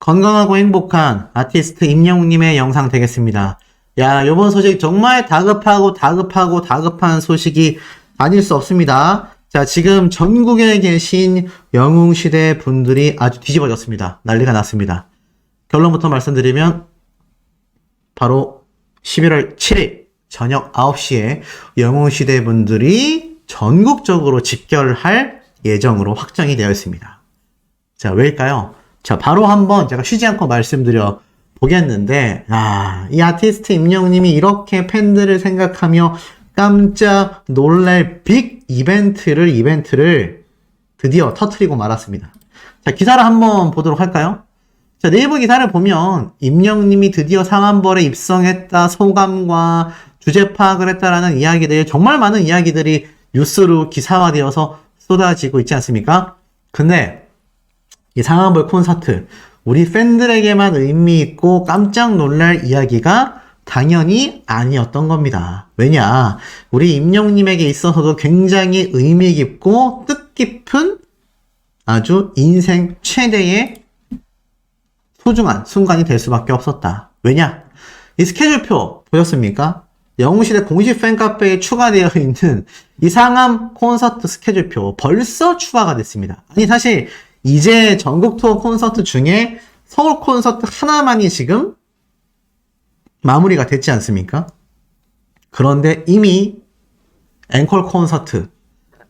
건강하고 행복한 아티스트 임영웅님의 영상 되겠습니다. 야, 요번 소식 정말 다급한 소식이 아닐 수 없습니다. 자, 지금 전국에 계신 영웅시대 분들이 아주 뒤집어졌습니다. 난리가 났습니다. 결론부터 말씀드리면 바로 11월 7일 저녁 9시에 영웅시대 분들이 전국적으로 집결할 예정으로 확정이 되어 있습니다. 자, 왜일까요? 자, 바로 한번 제가 쉬지 않고 말씀드려 보겠는데, 이 아티스트 임영웅님이 이렇게 팬들을 생각하며 깜짝 놀랄 빅 이벤트를 드디어 터뜨리고 말았습니다. 자, 기사를 한번 보도록 할까요? 자, 네이버 기사를 보면 임영웅님이 드디어 상암벌에 입성했다, 소감과 주제 파악을 했다라는 이야기들, 정말 많은 이야기들이 뉴스로 기사화되어서 쏟아지고 있지 않습니까? 근데 이 상암벌 콘서트, 우리 팬들에게만 의미 있고 깜짝 놀랄 이야기가 당연히 아니었던 겁니다. 왜냐? 우리 임영웅님에게 있어서도 굉장히 의미 깊고 뜻깊은 아주 인생 최대의 소중한 순간이 될 수밖에 없었다. 왜냐? 이 스케줄표 보셨습니까? 영웅시대 공식 팬카페에 추가되어 있는 이 상암 콘서트 스케줄표 벌써 추가가 됐습니다. 아니, 사실 이제 전국 투어 콘서트 중에 서울 콘서트 하나만이 지금 마무리가 됐지 않습니까? 그런데 이미 앵콜 콘서트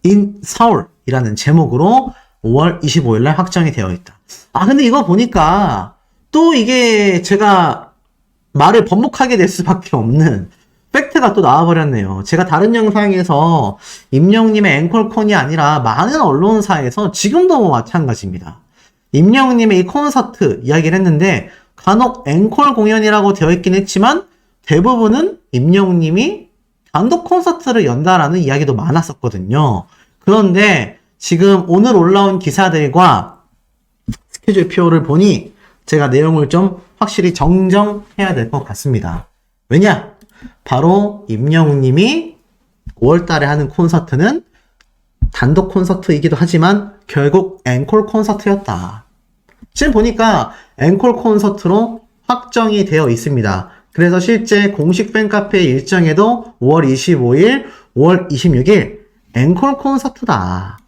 in 서울이라는 제목으로 5월 25일 날 확정이 되어 있다. 근데 이거 보니까 또 이게 제가 말을 번복하게 될 수밖에 없는 팩트가 또 나와버렸네요. 제가 다른 영상에서 임영웅님의 앵콜콘이 아니라 많은 언론사에서 지금도 마찬가지입니다. 임영웅님의 이 콘서트 이야기를 했는데 간혹 앵콜 공연이라고 되어 있긴 했지만 대부분은 임영웅님이 단독 콘서트를 연다라는 이야기도 많았었거든요. 그런데 지금 오늘 올라온 기사들과 스케줄표를 보니 제가 내용을 좀 확실히 정정해야 될 것 같습니다. 왜냐? 바로 임영웅님이 5월달에 하는 콘서트는 단독 콘서트이기도 하지만 결국 앵콜 콘서트였다. 지금 보니까 앵콜 콘서트로 확정이 되어 있습니다. 그래서 실제 공식 팬카페 일정에도 5월 25일, 5월 26일 앵콜 콘서트다.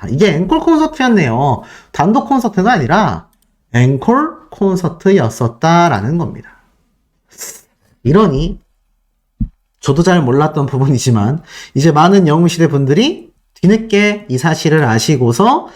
이게 앵콜 콘서트였네요. 단독 콘서트가 아니라 앵콜 콘서트였었다라는 겁니다. 이러니 저도 잘 몰랐던 부분이지만 이제 많은 영웅시대 분들이 뒤늦게 이 사실을 아시고서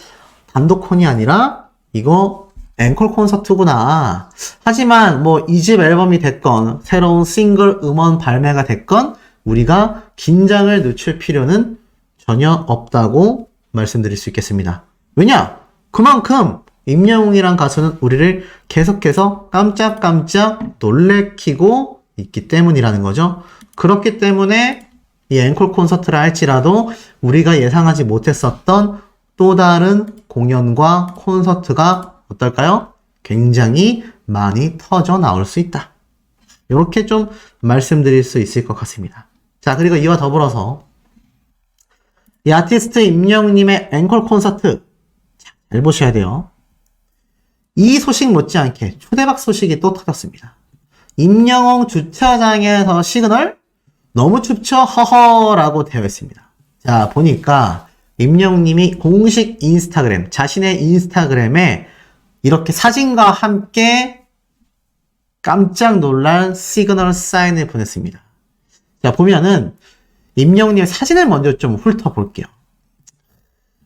단독콘이 아니라 이거 앵콜 콘서트구나. 하지만 뭐 2집 앨범이 됐건 새로운 싱글 음원 발매가 됐건 우리가 긴장을 늦출 필요는 전혀 없다고 말씀드릴 수 있겠습니다. 왜냐? 그만큼 임영웅이란 가수는 우리를 계속해서 깜짝깜짝 놀래키고 있기 때문이라는 거죠. 그렇기 때문에 이 앵콜 콘서트를 할지라도 우리가 예상하지 못했었던 또 다른 공연과 콘서트가 어떨까요? 굉장히 많이 터져 나올 수 있다. 이렇게 좀 말씀드릴 수 있을 것 같습니다. 자, 그리고 이와 더불어서 이 아티스트 임영웅님의 앵콜 콘서트 잘 보셔야 돼요. 이 소식 못지않게 초대박 소식이 또 터졌습니다. 임영웅 주차장에서 시그널 너무 춥죠? 허허라고 되어 있습니다. 자, 보니까 임영웅님이 공식 인스타그램, 자신의 인스타그램에 이렇게 사진과 함께 깜짝 놀란 시그널 사인을 보냈습니다. 자, 보면은 임영웅님의 사진을 먼저 좀 훑어볼게요.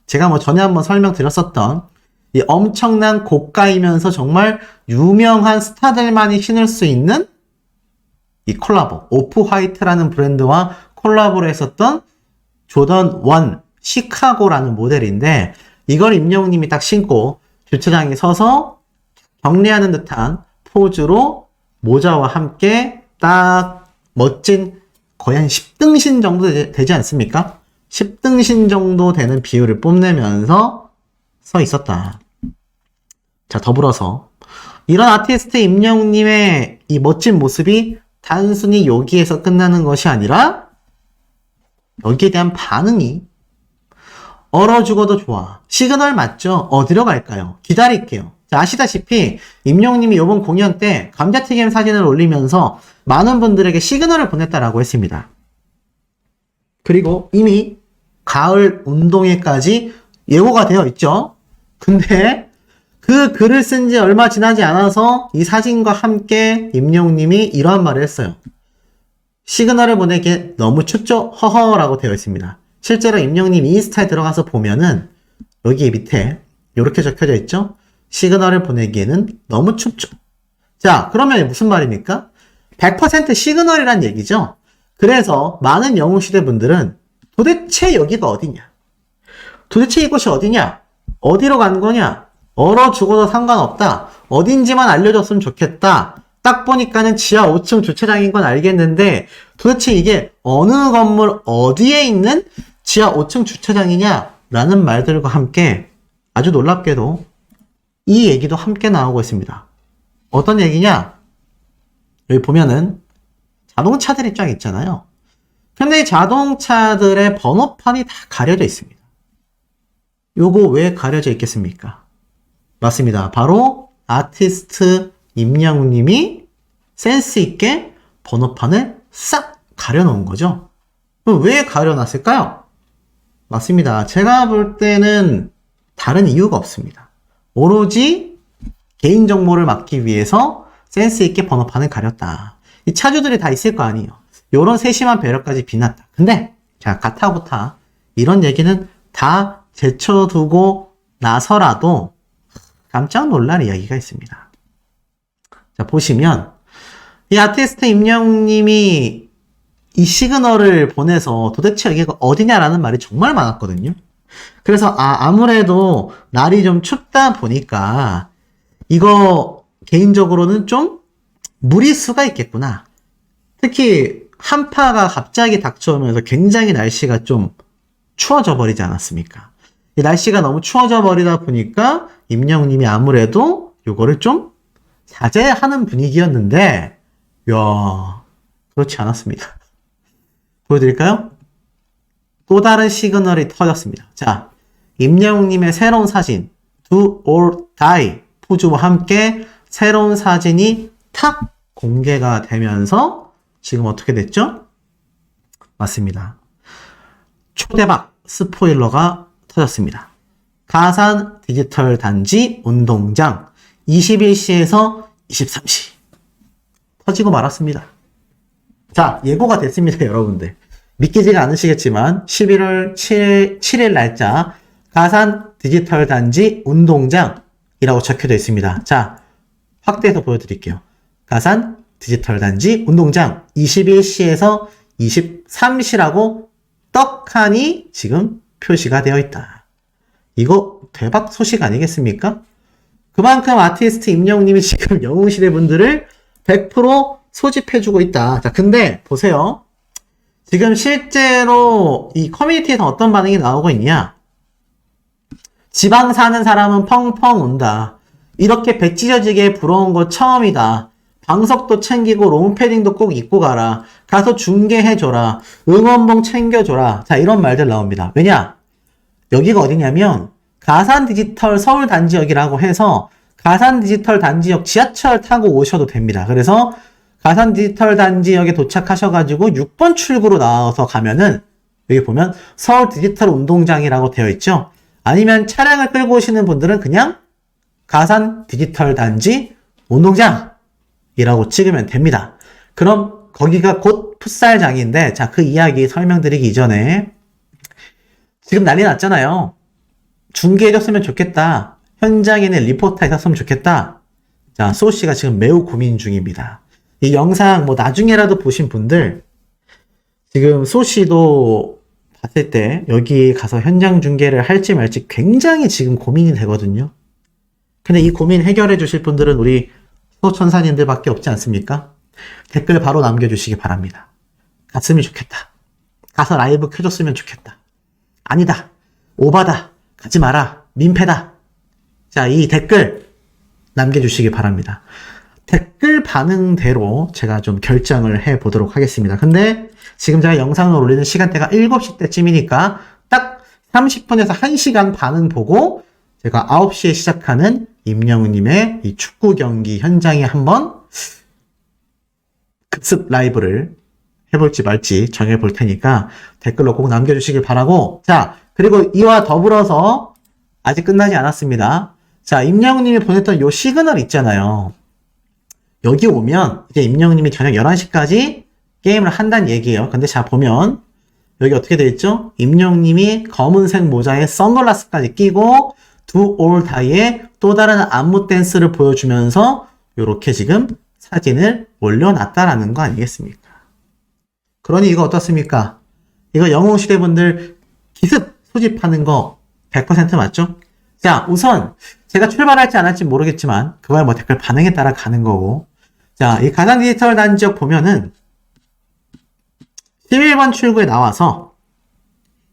제가 뭐 전에 한번 설명드렸었던 이 엄청난 고가이면서 정말 유명한 스타들만이 신을 수 있는 이 콜라보, 오프화이트라는 브랜드와 콜라보를 했었던 조던 1 시카고라는 모델인데 이걸 임영웅님이 딱 신고 주차장에 서서 경례하는 듯한 포즈로 모자와 함께 딱 멋진 거의 한 10등신 정도 되지 않습니까? 10등신 정도 되는 비율을 뽐내면서 서 있었다. 자, 더불어서 이런 아티스트 임영웅님의 이 멋진 모습이 단순히 여기에서 끝나는 것이 아니라 여기에 대한 반응이 얼어 죽어도 좋아. 시그널 맞죠? 어디로 갈까요? 기다릴게요. 자, 아시다시피 임영웅님이 이번 공연 때 감자튀김 사진을 올리면서 많은 분들에게 시그널을 보냈다라고 했습니다. 그리고 이미 가을 운동회까지 예고가 되어 있죠. 근데 그 글을 쓴 지 얼마 지나지 않아서 이 사진과 함께 임영웅님이 이러한 말을 했어요. 시그널을 보내기에 너무 춥죠? 허허라고 되어 있습니다. 실제로 임영웅님 인스타에 들어가서 보면은 여기 밑에 이렇게 적혀져 있죠? 시그널을 보내기에는 너무 춥죠. 자, 그러면 무슨 말입니까? 100% 시그널이란 얘기죠. 그래서 많은 영웅시대 분들은 도대체 여기가 어디냐? 도대체 이곳이 어디냐? 어디로 간 거냐? 얼어 죽어도 상관없다. 어딘지만 알려줬으면 좋겠다. 딱 보니까는 지하 5층 주차장인 건 알겠는데 도대체 이게 어느 건물 어디에 있는 지하 5층 주차장이냐? 라는 말들과 함께 아주 놀랍게도 이 얘기도 함께 나오고 있습니다. 어떤 얘기냐? 여기 보면은 자동차들이 쫙 있잖아요. 근데 이 자동차들의 번호판이 다 가려져 있습니다. 요거 왜 가려져 있겠습니까? 맞습니다. 바로 아티스트 임영웅님이 센스 있게 번호판을 싹 가려놓은 거죠. 그럼 왜 가려놨을까요? 맞습니다. 제가 볼 때는 다른 이유가 없습니다. 오로지 개인정보를 막기 위해서 센스 있게 번호판을 가렸다. 이 차주들이 다 있을 거 아니에요. 요런 세심한 배려까지 빛났다. 근데 자, 가타부타 이런 얘기는 다 제쳐두고 나서라도 깜짝 놀랄 이야기가 있습니다. 자, 보시면 이 아티스트 임영웅님이 이 시그널을 보내서 도대체 여기가 어디냐라는 말이 정말 많았거든요. 그래서 아무래도 날이 좀 춥다 보니까 이거 개인적으로는 좀 무리수가 있겠구나. 특히 한파가 갑자기 닥쳐오면서 굉장히 날씨가 좀 추워져 버리지 않았습니까? 이 날씨가 너무 추워져 버리다 보니까 임영웅님이 아무래도 요거를 좀 자제하는 분위기였는데, 야, 그렇지 않았습니다. 보여드릴까요? 또 다른 시그널이 터졌습니다. 자, 임영웅님의 새로운 사진 Do or Die 포즈와 함께 새로운 사진이 탁 공개가 되면서 지금 어떻게 됐죠? 맞습니다. 초대박 스포일러가 터졌습니다. 가산 디지털 단지 운동장 21시에서 23시 터지고 말았습니다. 자, 예고가 됐습니다, 여러분들. 믿기지가 않으시겠지만 11월 7일 날짜 가산 디지털 단지 운동장이라고 적혀져 있습니다. 자, 확대해서 보여드릴게요. 가산 디지털 단지 운동장 21시에서 23시라고 떡하니 지금 표시가 되어 있다. 이거 대박 소식 아니겠습니까? 그만큼 아티스트 임영웅님이 지금 영웅시대 분들을 100% 소집해주고 있다. 자, 근데 보세요. 지금 실제로 이 커뮤니티에서 어떤 반응이 나오고 있냐? 지방 사는 사람은 펑펑 운다. 이렇게 배 찢어지게 부러운 거 처음이다. 방석도 챙기고 롱패딩도 꼭 입고 가라. 가서 중계해줘라. 응원봉 챙겨줘라. 자, 이런 말들 나옵니다. 왜냐? 여기가 어디냐면 가산 디지털 서울 단지역이라고 해서 가산 디지털 단지역 지하철 타고 오셔도 됩니다. 그래서 가산 디지털 단지역에 도착하셔가지고 6번 출구로 나와서 가면은 여기 보면 서울 디지털 운동장이라고 되어 있죠. 아니면 차량을 끌고 오시는 분들은 그냥 가산 디지털 단지 운동장이라고 찍으면 됩니다. 그럼 거기가 곧 풋살장인데, 자, 그 이야기 설명드리기 이전에 지금 난리 났잖아요. 중계해줬으면 좋겠다. 현장에는 리포터 있었으면 좋겠다. 자, 소씨가 지금 매우 고민 중입니다. 이 영상 뭐 나중에라도 보신 분들, 지금 소씨도 봤을 때 여기 가서 현장 중계를 할지 말지 굉장히 지금 고민이 되거든요. 근데 이 고민 해결해 주실 분들은 우리 소천사님들밖에 없지 않습니까? 댓글 바로 남겨주시기 바랍니다. 갔으면 좋겠다. 가서 라이브 켜줬으면 좋겠다. 아니다. 오바다. 가지 마라. 민폐다. 자, 이 댓글 남겨주시기 바랍니다. 댓글 반응대로 제가 좀 결정을 해보도록 하겠습니다. 근데 지금 제가 영상을 올리는 시간대가 7시 때쯤이니까 딱 30분에서 1시간 반응 보고 제가 9시에 시작하는 임영웅님의 이 축구 경기 현장에 한번 급습 라이브를 해볼지 말지 정해볼 테니까 댓글로 꼭 남겨주시길 바라고. 자, 그리고 이와 더불어서 아직 끝나지 않았습니다. 자, 임영웅님이 보냈던 요 시그널 있잖아요. 여기 오면 이제 임영웅님이 저녁 11시까지 게임을 한다는 얘기예요. 근데 자, 보면 여기 어떻게 되어 있죠? 임영웅님이 검은색 모자에 선글라스까지 끼고 두 올 다이에 또 다른 안무 댄스를 보여주면서 요렇게 지금 사진을 올려놨다라는 거 아니겠습니까? 그러니 이거 어떻습니까? 이거 영웅시대분들 기습 소집하는 거 100% 맞죠? 자, 우선 제가 출발할지 안 할지 모르겠지만 그거야 뭐 댓글 반응에 따라 가는 거고. 자, 이 가상 디지털 단지역 보면은 11번 출구에 나와서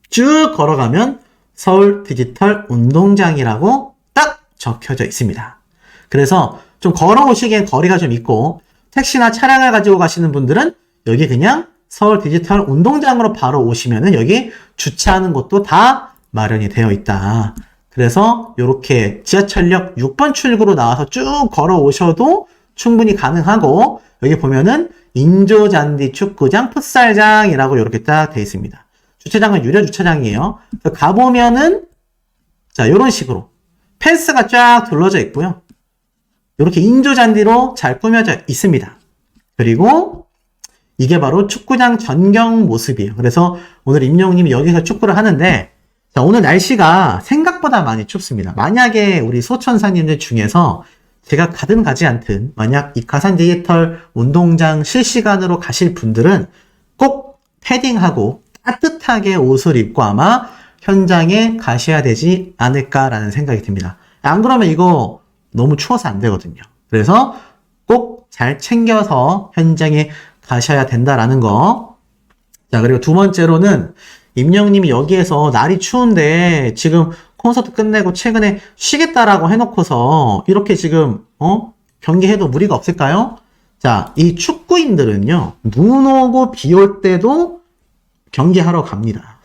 쭉 걸어가면 서울 디지털 운동장이라고 딱 적혀져 있습니다. 그래서 좀 걸어오시기엔 거리가 좀 있고 택시나 차량을 가지고 가시는 분들은 여기 그냥 서울 디지털 운동장으로 바로 오시면은 여기 주차하는 곳도 다 마련이 되어 있다. 그래서 이렇게 지하철역 6번 출구로 나와서 쭉 걸어오셔도 충분히 가능하고 여기 보면은 인조잔디 축구장 풋살장이라고 이렇게 딱 되어 있습니다. 주차장은 유료 주차장이에요. 가보면은 자, 이런 식으로 펜스가 쫙 둘러져 있고요. 이렇게 인조잔디로 잘 꾸며져 있습니다. 그리고 이게 바로 축구장 전경 모습이에요. 그래서 오늘 임영웅님이 여기서 축구를 하는데 자, 오늘 날씨가 생각보다 많이 춥습니다. 만약에 우리 소천사님들 중에서 제가 가든 가지 않든 만약 이 가상 디지털 운동장 실시간으로 가실 분들은 꼭 패딩하고 따뜻하게 옷을 입고 아마 현장에 가셔야 되지 않을까라는 생각이 듭니다. 안 그러면 이거 너무 추워서 안 되거든요. 그래서 꼭 잘 챙겨서 현장에 가셔야 된다라는 거. 자, 그리고 두 번째로는 임영웅님이 여기에서 날이 추운데 지금 콘서트 끝내고 최근에 쉬겠다라고 해놓고서 이렇게 지금 경기해도 무리가 없을까요? 자, 이 축구인들은요 눈 오고 비 올 때도 경기하러 갑니다.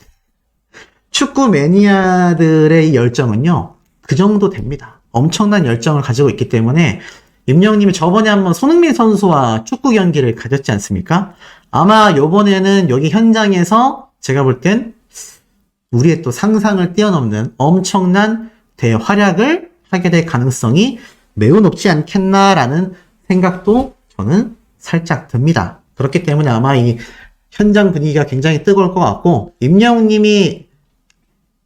축구 매니아들의 이 열정은요 그 정도 됩니다. 엄청난 열정을 가지고 있기 때문에 임영웅님이 저번에 한번 손흥민 선수와 축구 경기를 가졌지 않습니까? 아마 요번에는 여기 현장에서 제가 볼 땐 우리의 또 상상을 뛰어넘는 엄청난 대활약을 하게 될 가능성이 매우 높지 않겠나라는 생각도 저는 살짝 듭니다. 그렇기 때문에 아마 이 현장 분위기가 굉장히 뜨거울 것 같고 임영웅님이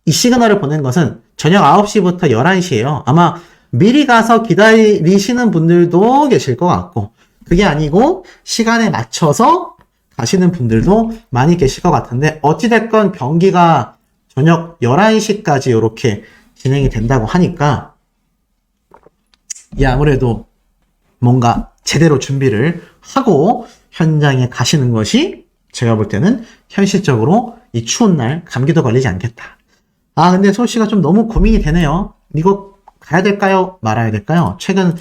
이 시그널을 보낸 것은 저녁 9시부터 11시예요. 아마 미리 가서 기다리시는 분들도 계실 것 같고 그게 아니고 시간에 맞춰서 가시는 분들도 많이 계실 것 같은데 어찌됐건 경기가 저녁 11시까지 이렇게 진행이 된다고 하니까 아무래도 뭔가 제대로 준비를 하고 현장에 가시는 것이 제가 볼 때는 현실적으로 이 추운 날 감기도 걸리지 않겠다. 아, 근데 소씨가 좀 너무 고민이 되네요. 이거 가야 될까요? 말아야 될까요? 최근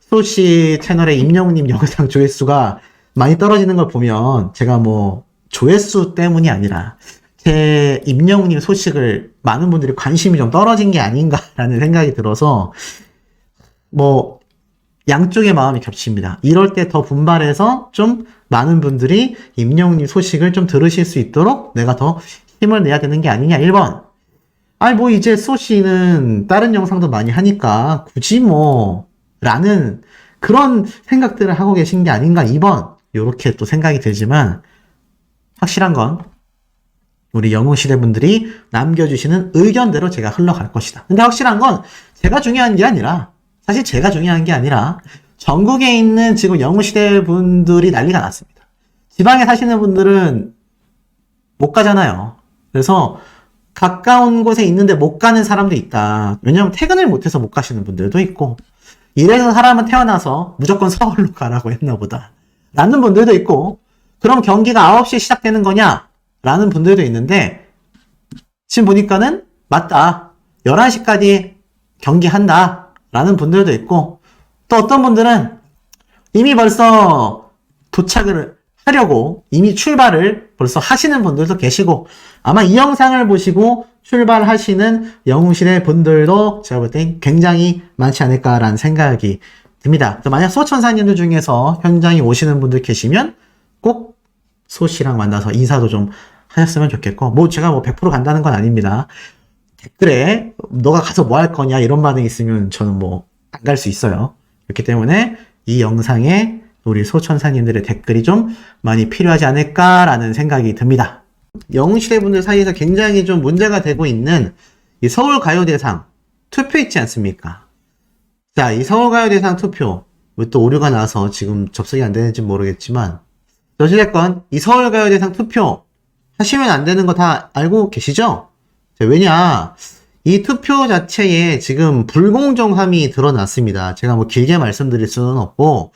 소씨 채널에 임영웅님 영상 조회수가 많이 떨어지는 걸 보면 제가 뭐 조회수 때문이 아니라 제 임영웅님 소식을 많은 분들이 관심이 좀 떨어진 게 아닌가라는 생각이 들어서 뭐 양쪽의 마음이 겹칩니다. 이럴 때 더 분발해서 좀 많은 분들이 임영웅님 소식을 좀 들으실 수 있도록 내가 더 힘을 내야 되는 게 아니냐 1번. 아니 뭐 이제 소씨는 다른 영상도 많이 하니까 굳이 뭐 라는 그런 생각들을 하고 계신 게 아닌가 2번. 요렇게 또 생각이 들지만 확실한 건 우리 영웅시대 분들이 남겨주시는 의견대로 제가 흘러갈 것이다. 근데 확실한 건 제가 중요한 게 아니라 사실 제가 중요한 게 아니라 전국에 있는 지금 영웅시대 분들이 난리가 났습니다. 지방에 사시는 분들은 못 가잖아요. 그래서 가까운 곳에 있는데 못 가는 사람도 있다. 왜냐면 퇴근을 못해서 못 가시는 분들도 있고 이래서 사람은 태어나서 무조건 서울로 가라고 했나 보다 라는 분들도 있고 그럼 경기가 9시에 시작되는 거냐? 라는 분들도 있는데 지금 보니까는 맞다. 11시까지 경기한다. 라는 분들도 있고 또 어떤 분들은 이미 벌써 도착을 하려고 이미 출발을 벌써 하시는 분들도 계시고 아마 이 영상을 보시고 출발하시는 영웅시대 분들도 제가 볼 땐 굉장히 많지 않을까라는 생각이 듭니다. 그래서 만약 소천사님들 중에서 현장에 오시는 분들 계시면 꼭 소씨랑 만나서 인사도 좀 하셨으면 좋겠고, 뭐 제가 뭐 100% 간다는 건 아닙니다. 댓글에 너가 가서 뭐 할 거냐 이런 반응이 있으면 저는 뭐 안 갈 수 있어요. 그렇기 때문에 이 영상에 우리 소천사님들의 댓글이 좀 많이 필요하지 않을까라는 생각이 듭니다. 영웅시대 분들 사이에서 굉장히 좀 문제가 되고 있는 이 서울가요대상 투표 있지 않습니까? 자, 이 서울가요대상 투표 왜 또 오류가 나서 지금 접속이 안 되는지 모르겠지만, 어찌됐건 이 서울가요대상 투표 하시면 안 되는 거 다 알고 계시죠? 자, 왜냐, 이 투표 자체에 지금 불공정함이 드러났습니다. 제가 뭐 길게 말씀드릴 수는 없고,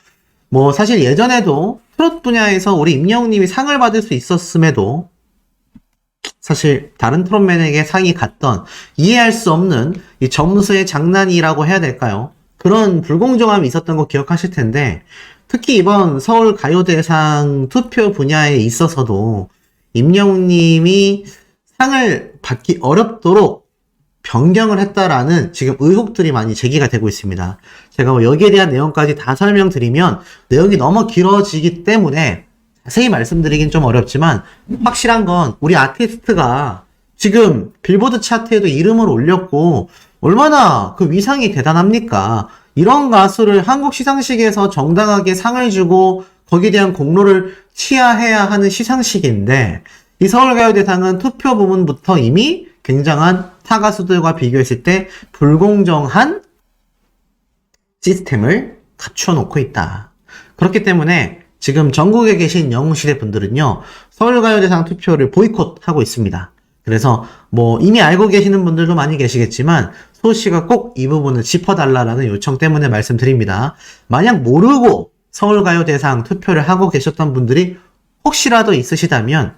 뭐 사실 예전에도 트롯 분야에서 우리 임영웅님이 상을 받을 수 있었음에도 사실 다른 트롯맨에게 상이 갔던, 이해할 수 없는 이 점수의 장난이라고 해야 될까요? 그런 불공정함이 있었던 거 기억하실 텐데, 특히 이번 서울가요대상 투표 분야에 있어서도 임영웅님이 상을 받기 어렵도록 변경을 했다라는 지금 의혹들이 많이 제기가 되고 있습니다. 제가 뭐 여기에 대한 내용까지 다 설명드리면 내용이 너무 길어지기 때문에 자세히 말씀드리긴 좀 어렵지만, 확실한 건 우리 아티스트가 지금 빌보드 차트에도 이름을 올렸고 얼마나 그 위상이 대단합니까? 이런 가수를 한국 시상식에서 정당하게 상을 주고 거기에 대한 공로를 취하해야 하는 시상식인데, 이 서울가요대상은 투표 부문부터 이미 굉장한 타 가수들과 비교했을 때 불공정한 시스템을 갖춰놓고 있다. 그렇기 때문에 지금 전국에 계신 영웅시대 분들은요, 서울가요대상 투표를 보이콧하고 있습니다. 그래서 뭐 이미 알고 계시는 분들도 많이 계시겠지만 소씨가 꼭 이 부분을 짚어달라는 요청 때문에 말씀드립니다. 만약 모르고 서울가요대상 투표를 하고 계셨던 분들이 혹시라도 있으시다면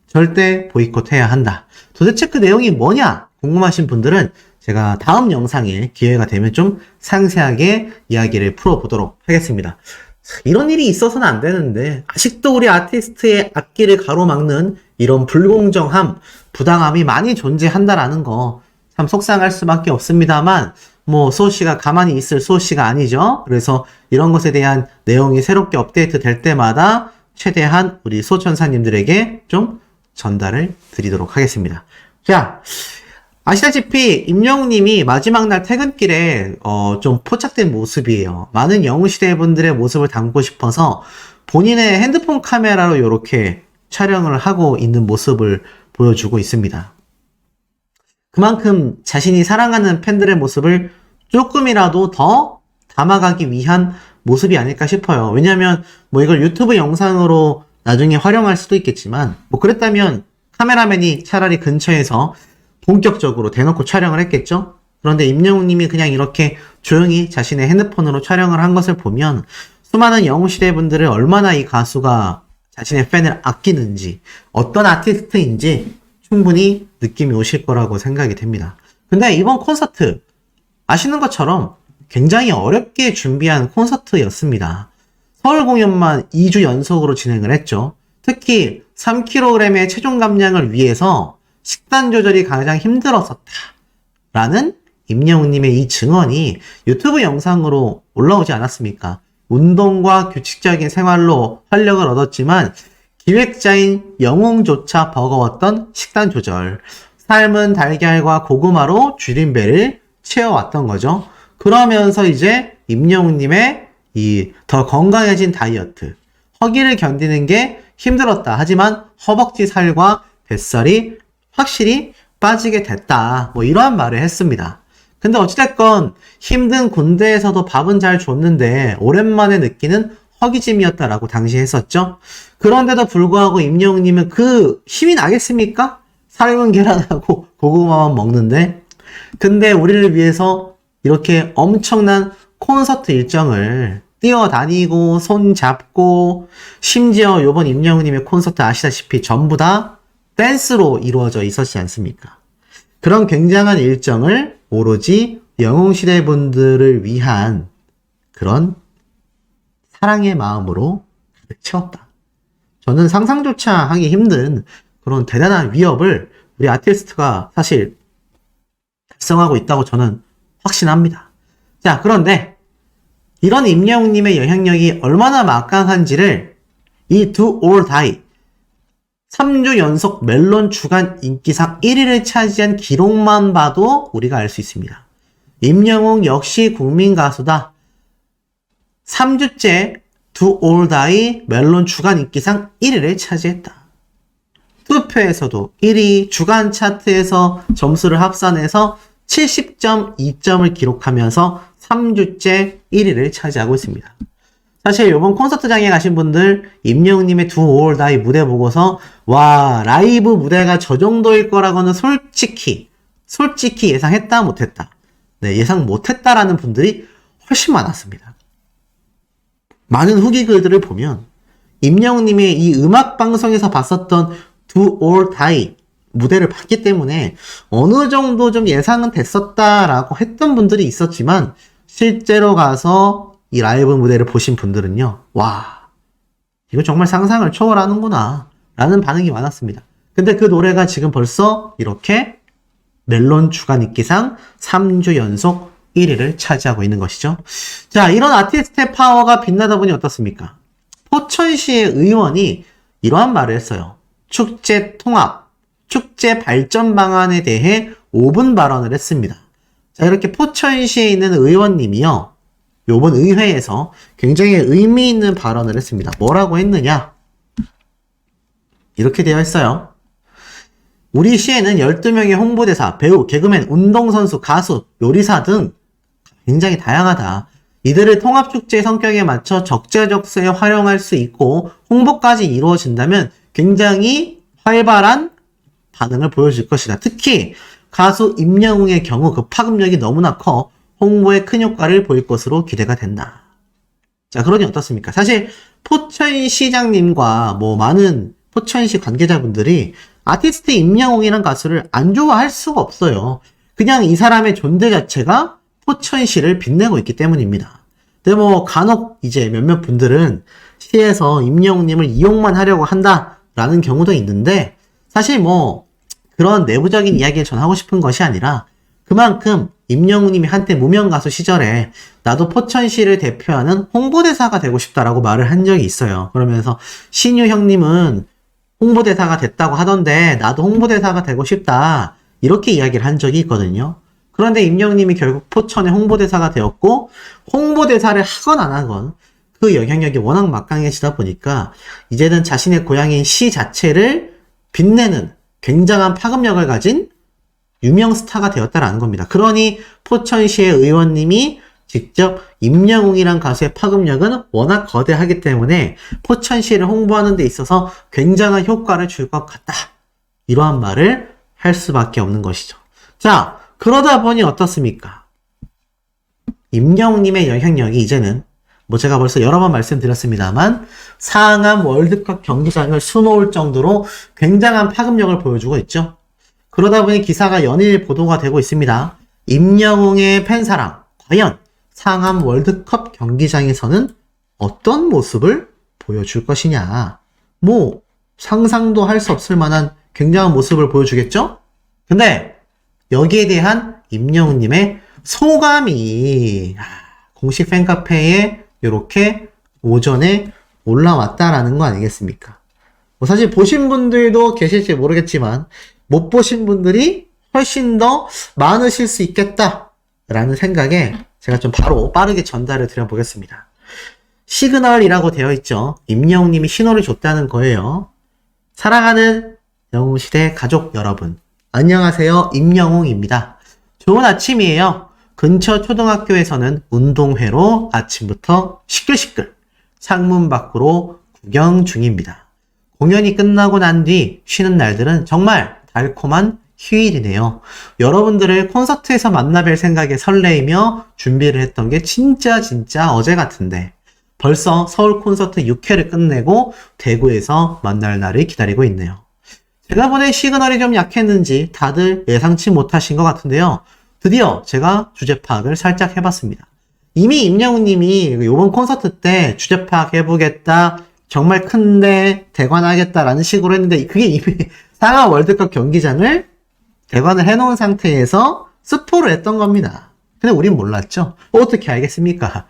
절대 보이콧해야 한다. 도대체 그 내용이 뭐냐 궁금하신 분들은 제가 다음 영상에 기회가 되면 좀 상세하게 이야기를 풀어보도록 하겠습니다. 이런 일이 있어서는 안 되는데 아직도 우리 아티스트의 앞길을 가로막는 이런 불공정함, 부당함이 많이 존재한다라는 거 참 속상할 수밖에 없습니다만, 뭐 소씨가 가만히 있을 소씨가 아니죠. 그래서 이런 것에 대한 내용이 새롭게 업데이트 될 때마다 최대한 우리 소천사님들에게 좀 전달을 드리도록 하겠습니다. 자, 아시다시피 임영웅님이 마지막 날 퇴근길에 좀 포착된 모습이에요. 많은 영웅시대 분들의 모습을 담고 싶어서 본인의 핸드폰 카메라로 이렇게 촬영을 하고 있는 모습을 보여주고 있습니다. 그만큼 자신이 사랑하는 팬들의 모습을 조금이라도 더 담아가기 위한 모습이 아닐까 싶어요. 왜냐면 뭐 이걸 유튜브 영상으로 나중에 활용할 수도 있겠지만, 뭐 그랬다면 카메라맨이 차라리 근처에서 본격적으로 대놓고 촬영을 했겠죠? 그런데 임영웅님이 그냥 이렇게 조용히 자신의 핸드폰으로 촬영을 한 것을 보면 수많은 영웅시대 분들을 얼마나 이 가수가 자신의 팬을 아끼는지, 어떤 아티스트인지 충분히 느낌이 오실 거라고 생각이 됩니다. 근데 이번 콘서트 아시는 것처럼 굉장히 어렵게 준비한 콘서트였습니다. 서울 공연만 2주 연속으로 진행을 했죠. 특히 3kg의 체중 감량을 위해서 식단 조절이 가장 힘들었었다라는 임영웅님의 이 증언이 유튜브 영상으로 올라오지 않았습니까? 운동과 규칙적인 생활로 활력을 얻었지만 기획자인 영웅조차 버거웠던 식단 조절, 삶은 달걀과 고구마로 줄임배를 채워왔던 거죠. 그러면서 이제 임영웅님의 이 더 건강해진 다이어트, 허기를 견디는 게 힘들었다. 하지만 허벅지 살과 뱃살이 확실히 빠지게 됐다. 뭐 이러한 말을 했습니다. 근데 어찌됐건 힘든 군대에서도 밥은 잘 줬는데 오랜만에 느끼는 허기짐이었다라고 당시에 했었죠. 그런데도 불구하고 임영웅님은 그 힘이 나겠습니까? 삶은 계란하고 고구마만 먹는데. 근데 우리를 위해서 이렇게 엄청난 콘서트 일정을 뛰어다니고 손잡고, 심지어 요번 임영웅님의 콘서트 아시다시피 전부 다 댄스로 이루어져 있었지 않습니까? 그런 굉장한 일정을 오로지 영웅시대 분들을 위한 그런 사랑의 마음으로 가득 채웠다. 저는 상상조차 하기 힘든 그런 대단한 위협을 우리 아티스트가 사실 달성하고 있다고 저는 확신합니다. 자, 그런데 이런 임영웅님의 영향력이 얼마나 막강한지를 이 Do or Die 3주 연속 멜론 주간 인기상 1위를 차지한 기록만 봐도 우리가 알 수 있습니다. 임영웅 역시 국민 가수다. 3주째 Do or Die 멜론 주간 인기상 1위를 차지했다. 투표에서도 1위, 주간 차트에서 점수를 합산해서 70.2점을 기록하면서 3주째 1위를 차지하고 있습니다. 사실 이번 콘서트장에 가신 분들 임영웅님의 Do or Die 무대 보고서 와, 라이브 무대가 저 정도일 거라고는 솔직히 예상했다 못했다. 네, 예상 못했다라는 분들이 훨씬 많았습니다. 많은 후기 글들을 보면 임영웅님의 이 음악 방송에서 봤었던 Do or Die 무대를 봤기 때문에 어느 정도 좀 예상은 됐었다라고 했던 분들이 있었지만 실제로 가서 이 라이브 무대를 보신 분들은요, 와, 이거 정말 상상을 초월하는구나 라는 반응이 많았습니다. 근데 그 노래가 지금 벌써 이렇게 멜론 주간 인기상 3주 연속 1위를 차지하고 있는 것이죠. 자, 이런 아티스트의 파워가 빛나다 보니 어떻습니까? 포천시의 의원이 이러한 말을 했어요. 축제 통합, 축제 발전 방안에 대해 5분 발언을 했습니다. 자, 이렇게 포천시에 있는 의원님이요, 요번 의회에서 굉장히 의미 있는 발언을 했습니다. 뭐라고 했느냐? 이렇게 되어 있어요. 우리 시에는 12명의 홍보대사, 배우, 개그맨, 운동선수, 가수, 요리사 등 굉장히 다양하다. 이들을 통합축제의 성격에 맞춰 적재적소에 활용할 수 있고 홍보까지 이루어진다면 굉장히 활발한 반응을 보여줄 것이다. 특히 가수 임영웅의 경우 그 파급력이 너무나 커 홍보에 큰 효과를 보일 것으로 기대가 된다. 자, 그러니 어떻습니까? 사실 포천시장님과 많은 포천시 관계자분들이 아티스트 임영웅이라는 가수를 안 좋아할 수가 없어요. 그냥 이 사람의 존재 자체가 포천시를 빛내고 있기 때문입니다. 근데 간혹 이제 몇몇 분들은 시에서 임영웅님을 이용만 하려고 한다라는 경우도 있는데, 사실 그런 내부적인 이야기를 전 하고 싶은 것이 아니라 그만큼 임영웅님이 한때 무명 가수 시절에 나도 포천시를 대표하는 홍보대사가 되고 싶다라고 말을 한 적이 있어요. 그러면서 신유 형님은 홍보대사가 됐다고 하던데 나도 홍보대사가 되고 싶다, 이렇게 이야기를 한 적이 있거든요. 그런데 임영웅님이 결국 포천의 홍보대사가 되었고, 홍보대사를 하건 안 하건 그 영향력이 워낙 막강해지다 보니까 이제는 자신의 고향인 시 자체를 빛내는 굉장한 파급력을 가진 유명 스타가 되었다라는 겁니다. 그러니 포천시의 의원님이 직접 임영웅이란 가수의 파급력은 워낙 거대하기 때문에 포천시를 홍보하는 데 있어서 굉장한 효과를 줄 것 같다, 이러한 말을 할 수밖에 없는 것이죠. 자, 그러다 보니 어떻습니까? 임영웅님의 영향력이 이제는 제가 벌써 여러 번 말씀드렸습니다만 상암 월드컵 경기장을 수놓을 정도로 굉장한 파급력을 보여주고 있죠. 그러다 보니 기사가 연일 보도가 되고 있습니다. 임영웅의 팬사랑, 과연 상암 월드컵 경기장에서는 어떤 모습을 보여줄 것이냐. 상상도 할 수 없을 만한 굉장한 모습을 보여주겠죠? 근데 여기에 대한 임영웅님의 소감이 공식 팬카페에 이렇게 오전에 올라왔다라는 거 아니겠습니까? 사실 보신 분들도 계실지 모르겠지만 못 보신 분들이 훨씬 더 많으실 수 있겠다라는 생각에 제가 좀 바로 빠르게 전달을 드려보겠습니다. 시그널이라고 되어 있죠. 임영웅님이 신호를 줬다는 거예요. 사랑하는 영웅시대 가족 여러분, 안녕하세요. 임영웅입니다. 좋은 아침이에요. 근처 초등학교에서는 운동회로 아침부터 시끌시끌 창문 밖으로 구경 중입니다. 공연이 끝나고 난 뒤 쉬는 날들은 정말 달콤한 휴일이네요. 여러분들을 콘서트에서 만나뵐 생각에 설레이며 준비를 했던 게 진짜 어제 같은데 벌써 서울 콘서트 6회를 끝내고 대구에서 만날 날을 기다리고 있네요. 제가 보낸 시그널이 좀 약했는지 다들 예상치 못하신 것 같은데요. 드디어 제가 주제 파악을 살짝 해봤습니다. 이미 임영웅님이 이번 콘서트 때 주제 파악 해보겠다, 정말 큰데 대관하겠다라는 식으로 했는데 그게 이미 상암 월드컵 경기장을 대관을 해놓은 상태에서 스포를 했던 겁니다. 근데 우린 몰랐죠? 어떻게 알겠습니까?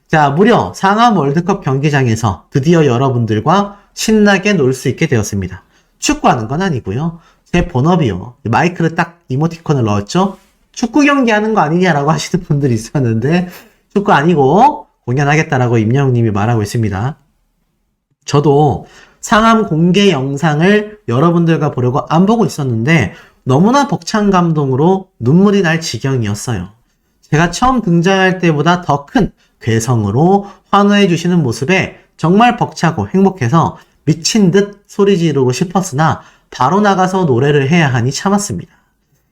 자, 무려 상암 월드컵 경기장에서 드디어 여러분들과 신나게 놀 수 있게 되었습니다. 축구하는 건 아니고요. 제 본업이요. 마이크를 딱 이모티콘을 넣었죠? 축구 경기 하는 거 아니냐라고 하시는 분들이 있었는데 축구 아니고 공연하겠다라고 임영웅님이 말하고 있습니다. 저도 상암 공개 영상을 여러분들과 보려고 안 보고 있었는데 너무나 벅찬 감동으로 눈물이 날 지경이었어요. 제가 처음 등장할 때보다 더 큰 괴성으로 환호해 주시는 모습에 정말 벅차고 행복해서 미친 듯 소리 지르고 싶었으나 바로 나가서 노래를 해야 하니 참았습니다.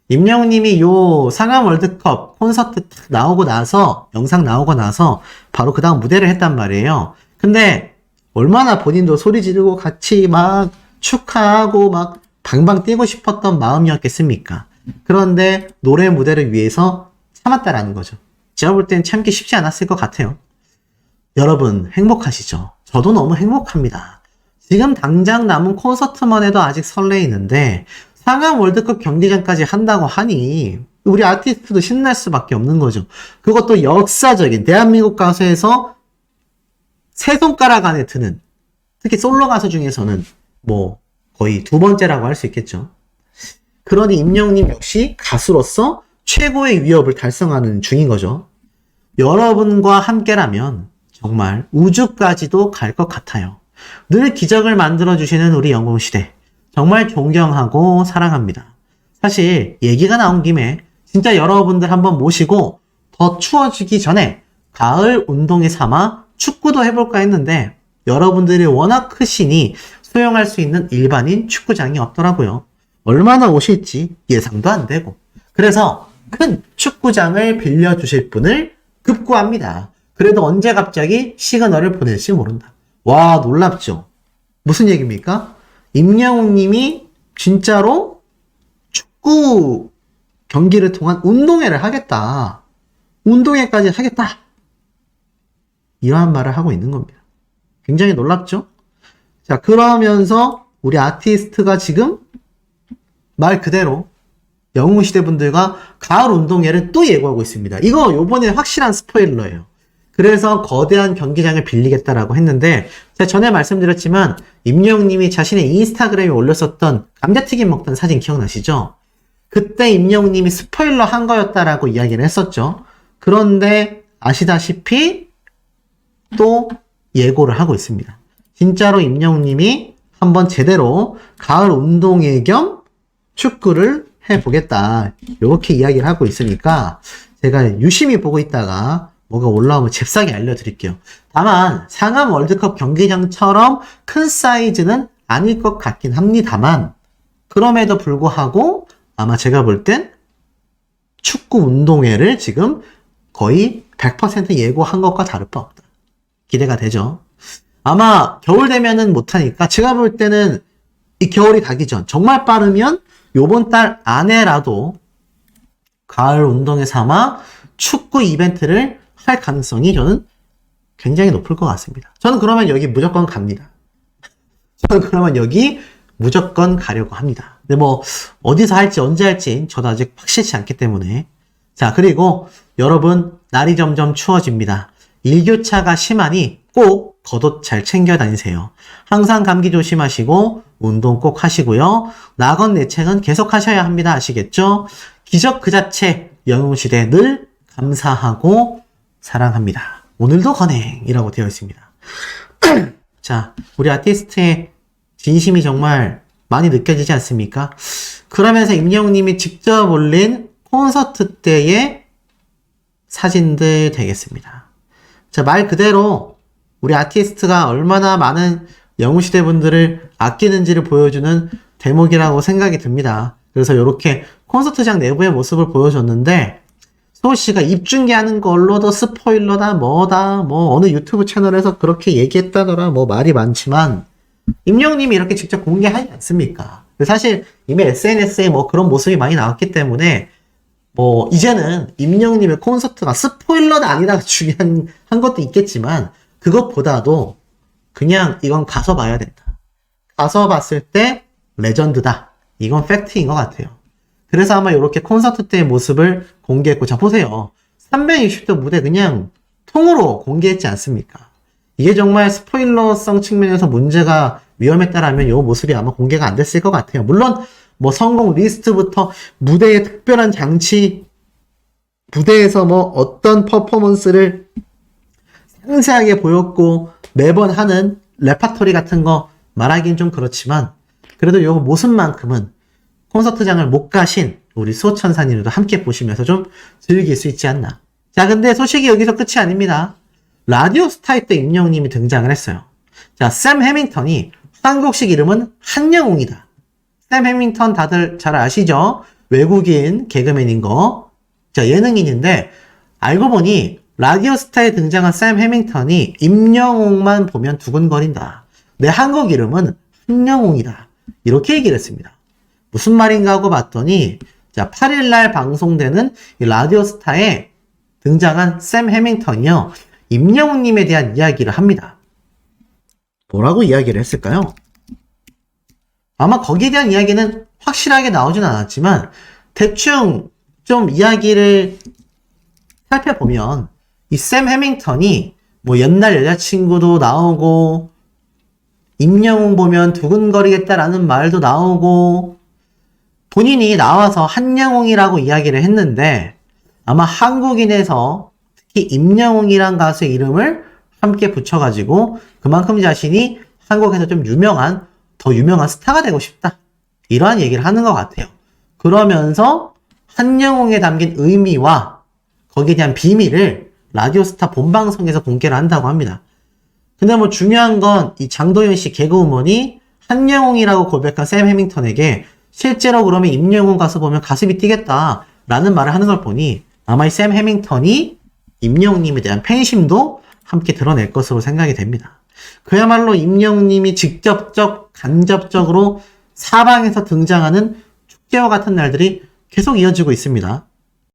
임영웅님이 요 상암 월드컵 콘서트 나오고 나서 영상 나오고 나서 바로 그 다음 무대를 했단 말이에요. 근데 얼마나 본인도 소리 지르고 같이 막 축하하고 막 방방 뛰고 싶었던 마음이었겠습니까? 그런데 노래 무대를 위해서 참았다라는 거죠. 제가 볼 땐 참기 쉽지 않았을 것 같아요. 여러분 행복하시죠? 저도 너무 행복합니다. 지금 당장 남은 콘서트만 해도 아직 설레이는데 상암 월드컵 경기장까지 한다고 하니 우리 아티스트도 신날 수밖에 없는 거죠. 그것도 역사적인 대한민국 가수에서 세 손가락 안에 드는, 특히 솔로 가수 중에서는 뭐 거의 두 번째라고 할 수 있겠죠. 그러니 임영웅님 역시 가수로서 최고의 위협을 달성하는 중인 거죠. 여러분과 함께라면 정말 우주까지도 갈 것 같아요. 늘 기적을 만들어주시는 우리 영웅시대. 정말 존경하고 사랑합니다. 사실 얘기가 나온 김에 진짜 여러분들 한번 모시고 더 추워지기 전에 가을 운동에 삼아 축구도 해볼까 했는데 여러분들이 워낙 크시니 수용할 수 있는 일반인 축구장이 없더라고요. 얼마나 오실지 예상도 안 되고. 그래서 큰 축구장을 빌려주실 분을 급구합니다. 그래도 언제 갑자기 시그널을 보낼지 모른다. 와, 놀랍죠? 무슨 얘기입니까? 임영웅 님이 진짜로 축구 경기를 통한 운동회를 하겠다. 운동회까지 하겠다. 이러한 말을 하고 있는 겁니다. 굉장히 놀랍죠? 자, 그러면서 우리 아티스트가 지금 말 그대로 영웅시대 분들과 가을 운동회를 또 예고하고 있습니다. 이거 요번에 확실한 스포일러예요. 그래서 거대한 경기장을 빌리겠다라고 했는데 제가 전에 말씀드렸지만 임영웅님이 자신의 인스타그램에 올렸었던 감자튀김 먹던 사진 기억나시죠? 그때 임영웅님이 스포일러 한 거였다라고 이야기를 했었죠. 그런데 아시다시피 또 예고를 하고 있습니다. 진짜로 임영웅님이 한번 제대로 가을 운동회 겸 축구를 해보겠다 이렇게 이야기를 하고 있으니까 제가 유심히 보고 있다가 뭐가 올라오면 잽싸게 알려드릴게요. 다만 상암 월드컵 경기장처럼 큰 사이즈는 아닐 것 같긴 합니다만 그럼에도 불구하고 아마 제가 볼 땐 축구 운동회를 지금 거의 100% 예고한 것과 다를 바 없다. 기대가 되죠. 아마 겨울 되면은 못하니까 제가 볼 때는 이 겨울이 가기 전 정말 빠르면 요번 달 안에라도 가을 운동회 삼아 축구 이벤트를 할 가능성이 저는 굉장히 높을 것 같습니다. 저는 그러면 여기 무조건 갑니다. 저는 그러면 여기 무조건 가려고 합니다. 근데 뭐 어디서 할지 언제 할지 저도 아직 확실치 않기 때문에 자 그리고 여러분 날이 점점 추워집니다. 일교차가 심하니 꼭 겉옷 잘 챙겨 다니세요. 항상 감기 조심하시고 운동 꼭 하시고요. 낙원 내책은 계속 하셔야 합니다. 아시겠죠? 기적 그 자체 영웅시대 늘 감사하고 사랑합니다. 오늘도 건행이라고 되어 있습니다. 자, 우리 아티스트의 진심이 정말 많이 느껴지지 않습니까? 그러면서 임영웅님이 직접 올린 콘서트 때의 사진들 되겠습니다. 자, 말 그대로 우리 아티스트가 얼마나 많은 영웅시대 분들을 아끼는지를 보여주는 대목이라고 생각이 듭니다. 그래서 이렇게 콘서트장 내부의 모습을 보여줬는데 소씨가 입중계하는 걸로도 스포일러다 뭐다 뭐 어느 유튜브 채널에서 그렇게 얘기했다더라 뭐 말이 많지만 임영웅님이 이렇게 직접 공개하지 않습니까? 사실 이미 SNS에 뭐 그런 모습이 많이 나왔기 때문에 뭐 이제는 임영웅님의 콘서트가 스포일러는 아니라 중요한 한 것도 있겠지만 그것보다도 그냥 이건 가서 봐야 된다. 가서 봤을 때 레전드다. 이건 팩트인 것 같아요. 그래서 아마 이렇게 콘서트 때의 모습을 공개했고, 자, 보세요. 360도 무대 그냥 통으로 공개했지 않습니까? 이게 정말 스포일러성 측면에서 문제가 위험했다라면 이 모습이 아마 공개가 안 됐을 것 같아요. 물론 뭐 성공 리스트부터 무대의 특별한 장치, 무대에서 뭐 어떤 퍼포먼스를 상세하게 보였고 매번 하는 레파토리 같은 거 말하기는 좀 그렇지만 그래도 이 모습만큼은 콘서트장을 못 가신 우리 수호천사님들도 함께 보시면서 좀 즐길 수 있지 않나. 자, 근데 소식이 여기서 끝이 아닙니다. 라디오스타에 또 임영웅님이 등장을 했어요. 자, 샘 해밍턴이 한국식 이름은 한영웅이다. 샘 해밍턴 다들 잘 아시죠? 외국인 개그맨인 거. 자, 예능인인데 알고 보니 라디오스타에 등장한 샘 해밍턴이 임영웅만 보면 두근거린다. 내 한국 이름은 한영웅이다. 이렇게 얘기를 했습니다. 무슨 말인가 하고 봤더니 자, 8일날 방송되는 이 라디오스타에 등장한 샘 해밍턴이요. 임영웅님에 대한 이야기를 합니다. 뭐라고 이야기를 했을까요? 아마 거기에 대한 이야기는 확실하게 나오진 않았지만 대충 좀 이야기를 살펴보면 이 샘 해밍턴이 뭐 옛날 여자친구도 나오고 임영웅 보면 두근거리겠다라는 말도 나오고 본인이 나와서 한영웅이라고 이야기를 했는데 아마 한국인에서 특히 임영웅이란 가수의 이름을 함께 붙여가지고 그만큼 자신이 한국에서 좀 유명한 더 유명한 스타가 되고 싶다 이러한 얘기를 하는 것 같아요. 그러면서 한영웅에 담긴 의미와 거기에 대한 비밀을 라디오스타 본방송에서 공개를 한다고 합니다. 근데 뭐 중요한 건 이 장도연 씨 개그우먼이 한영웅이라고 고백한 샘 해밍턴에게 실제로 그러면 임영웅 가수 보면 가슴이 뛰겠다 라는 말을 하는 걸 보니 아마 이 샘 해밍턴이 임영웅님에 대한 팬심도 함께 드러낼 것으로 생각이 됩니다. 그야말로 임영웅님이 직접적, 간접적으로 사방에서 등장하는 축제와 같은 날들이 계속 이어지고 있습니다.